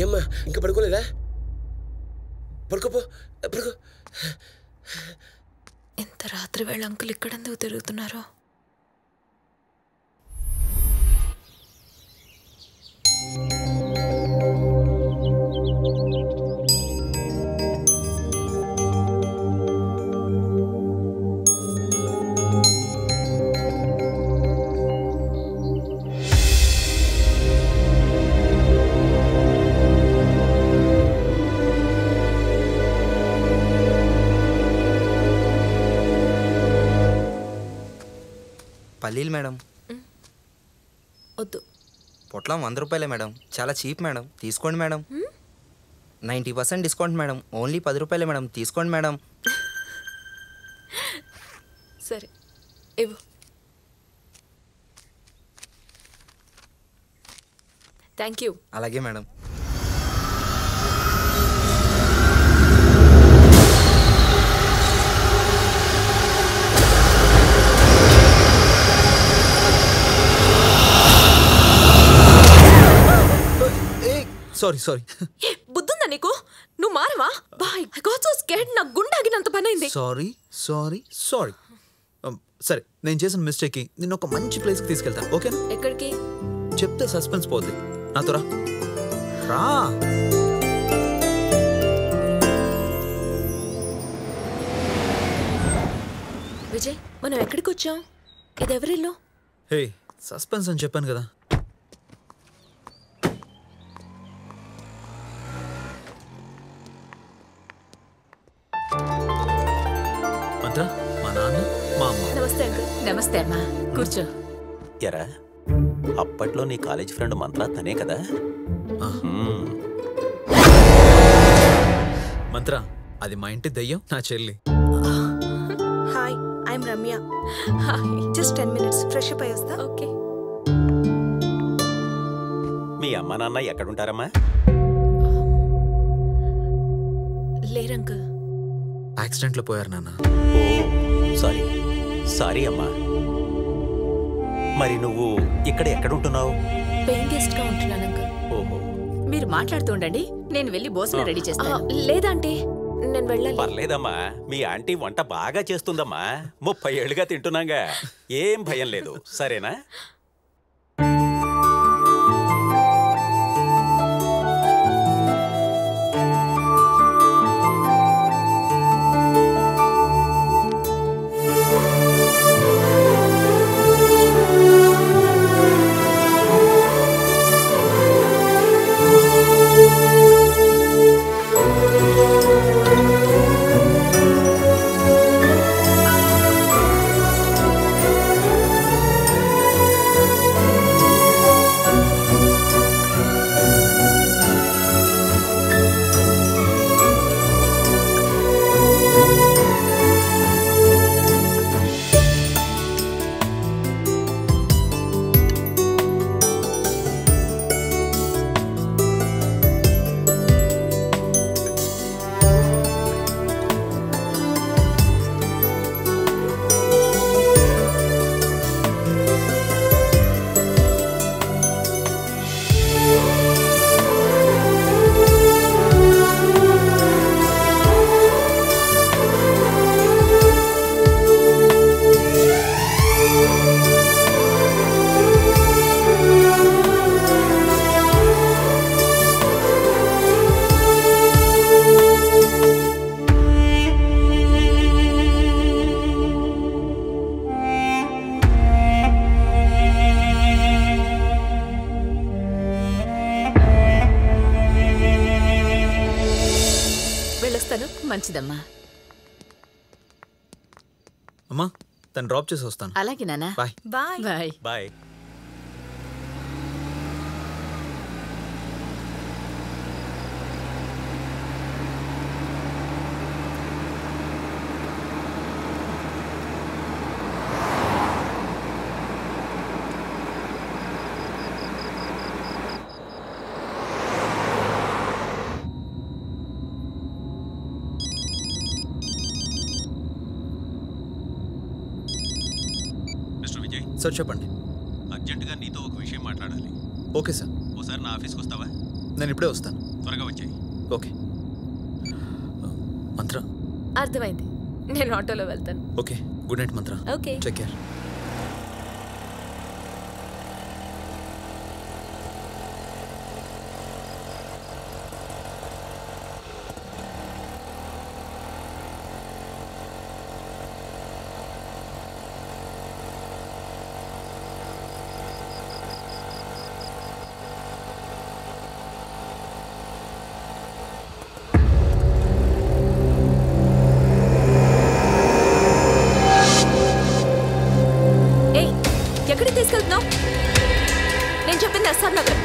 ఏమ్మా ఇంకా పడుకోలేదా? పడుకోపో పడుకో. ఇంత రాత్రి వేళ అంకుల్ ఇక్కడెందుకు తిరుగుతున్నారో? పల్లీలు మేడం. వద్దు. పొట్లం 100 రూపాయలే మేడం, చాలా చీప్ మేడం, తీసుకోండి మేడం. 90% డిస్కౌంట్ మేడం, ఓన్లీ 10 రూపాయలే మేడం, తీసుకోండి మేడం. సరే ఇవ్వు. Thank you. అలాగే మేడం. సారీ బుద్ధుందా నీకు? నువ్వు మారవా? Boy I got so scared. నా గుండె ఆగినంత పని అయింది. సారీ సరే, నేను చేసిన మిస్టేక్కి నిన్ను ఒక మంచి ప్లేస్కి తీసుకెళ్తాను, ఓకేనా? ఎక్కడికి చెప్తే సస్పెన్స్ పోద్ది. నాతో రా. విజయ్, మనం ఎక్కడికి వచ్చాం? ఇది ఎవరిల్లు? హే, సస్పెన్స్ అని చెప్పాను కదా. మా నాన్న, మా అమ్మ. నమస్తే అంకుల్. నమస్తే అమ్మా, కూర్చో. ఎరా, అప్పట్లో నీ కాలేజ్ ఫ్రెండ్ మంత్ర తనే కదా? మంత్ర, అది మా ఇంటి దయ్యం, నా చెల్లి. Hi, I'm Ramya. Just 10 minutes, fresh up అయ్యి వస్తా. ఓకే. మీ అమ్మ నాన్న ఎక్కడుంటారమ్మా? లేరు అంకుల్. యాక్సిడెంట్లో పోయారు నాన్న. ఓ సారీ అమ్మా. మరి నువ్వు ఇక్కడ ఎక్కడుంటున్నావు? పేయింగ్ గెస్ట్ గా ఉంటున్నాను అంకుల్. ఓహో, మీరు మాట్లాడుతూ ఉండండి, నేను వెళ్ళి భోజనం రెడీ చేస్తాను. లేదా అంటే నేను వెళ్ళాలి. పర్లేదమ్మా, మీ ఆంటీ వంట బాగా చేస్తుందమ్మా. 30 ఏళ్ళుగా తింటున్నాగా, ఏం భయం లేదు, సరేనా? మంచిదమ్మా. అమ్మా, తను డ్రాప్ చేసి వస్తాను. అలాగే నాన్న. Bye bye bye bye. Sir చెప్పండి. అర్జెంటుగా నీతో ఒక విషయం మాట్లాడాలి. Okay sir. ఓసారి నా ఆఫీస్కి వస్తావా? నేను ఇప్పుడే వస్తాను. త్వరగా వచ్చాయి. ఓకే. మంత్ర. అర్థమైంది, నేను ఆటోలో వెళ్తాను. ఓకే, గుడ్ నైట్ మంత్ర. ఓకే. Take care. ఎక్కడికి తీసుకెళ్తున్నావు? నేను చెప్పింది ఎస్ఆర్ నగర్.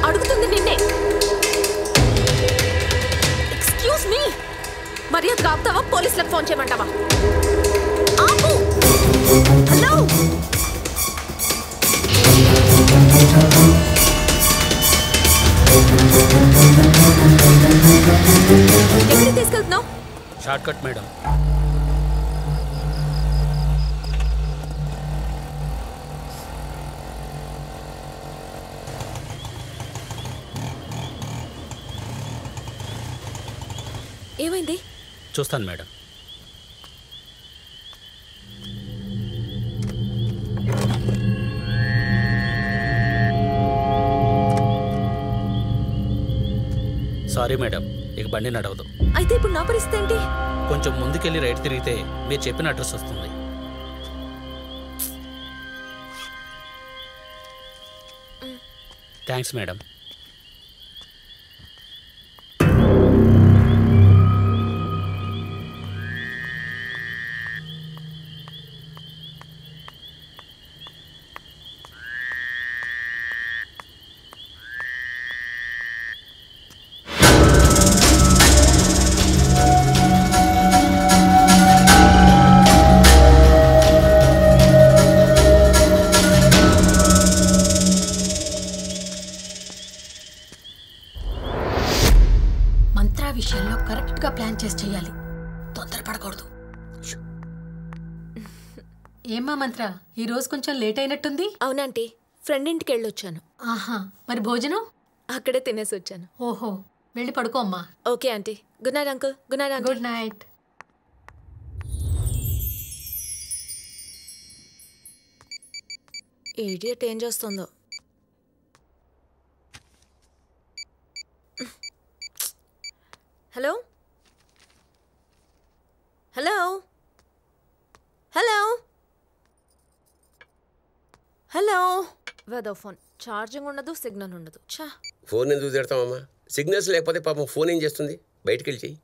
అడుగుతుంది నిన్నే. ఎక్స్క్యూజ్ మీ, మర్యాదగా ఆపుతావా? పోలీసులకు ఫోన్ చేయమంటావా? ఆపు. హలో, ఎక్కడికి తీసుకెళ్తున్నావు? Short cut madam. ఏమైంది? చూస్తాను మేడం. సారీ మేడం, ఇక బండి నడవదు. అయితే ఇప్పుడు నా పరిస్థితి ఏంటి? కొంచెం ముందుకెళ్ళి రైట్ తిరిగితే మీరు చెప్పిన అడ్రస్ వస్తుంది. Thanks madam. విషయంలో కరెక్ట్ గా ప్లాన్ చేసి చెయ్యాలి, తొందరపడకూడదు. ఏమ్మా మంత్ర, ఈ రోజు కొంచెం లేట్ అయినట్టుంది. అవునంటీ, ఫ్రెండ్ ఇంటికి వెళ్ళొచ్చాను. ఆహా, మరి భోజనం అక్కడే తినేసి వచ్చాను. ఓహో, వెళ్ళి పడుకో అమ్మా. Okay aunty. Good night uncle. Good night aunty. Good night. Idiot ఏం చేస్తుందో. Hello hello hello hello. వేదో ఫోన్ ఛార్జింగ్ ఉండదు, సిగ్నల్ ఉండదు. చా, ఫోన్ ఎందుకు తిడతామమ్మా? సిగ్నల్స్ లేకపోతే పాపం ఫోన్ ఏం చేస్తుంది? బయటికి వెళ్ళి చెయ్యి.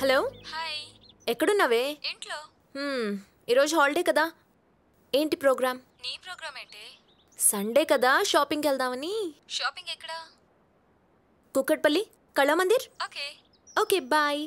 హలో. హాయ్. ఎక్కడున్నావే? ఇంట్లో. ఈరోజు హాలిడే కదా, ఏంటి ప్రోగ్రామ్? నీ ప్రోగ్రామ్ ఏంటి? సండే కదా, షాపింగ్కి వెళ్దామని. షాపింగ్ ఎక్కడ? Kukatpally Kalamandir. Okay. Okay, bye.